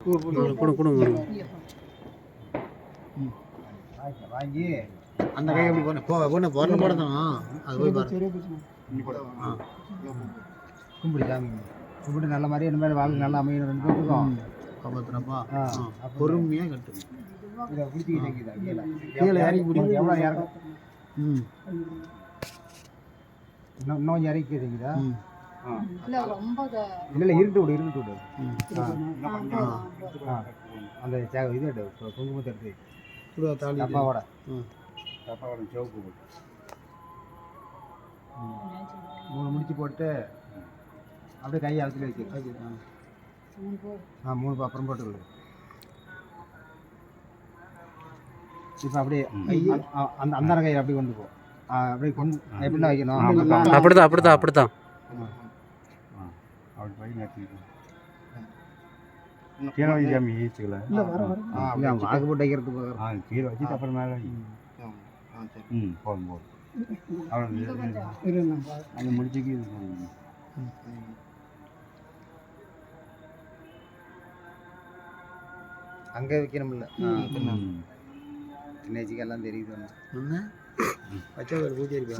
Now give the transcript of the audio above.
வாங்கி அந்த கை எப்படி போடணும் போடணும் அது போய் கும்பிடு சாமி கும்பிட்டு நல்ல மாதிரி இந்த மாதிரி வாழ்க்கை நல்லா அமையணும் 2 பேருக்கும் காப்பாற்றுறப்பா பொறுமையாக கட்டு இதை பிடிச்சிக்கிட்டா கீழே இறக்கி பிடிக்கும் எவ்வளோ இறக்கும் இன்னும் கொஞ்சம் இறக்கி தெரியுதா இல்லை இருட்டு விடு அந்த இது குங்குமத்தை எடுத்து டப்பாவோட சிவப்பு போட்டு 3 முடிச்சு போட்டு அப்படியே கையை அழுத்துல வச்சு 3 அப்புறம் போட்டுக்கொள்ளு இப்போ அப்படியே அந்த கையை அப்படி கொண்டு போ அப்படியே கொண்டு எப்படின்னா வைக்கணும் அப்படிதான் அப்படி போய் கீழே வச்சு சாமி ஈச்சுக்கல வாக்கு போட்டு வைக்கிறதுக்கு கீழே வச்சுட்டு அப்புறம் மேலே போதும் அவ்வளோ அந்த முடிச்சுக்கு இது அங்கே வைக்கணும்ல நேச்சுக்கு எல்லாம் தெரியுது வச்சா ஒரு பூஜை இருக்கு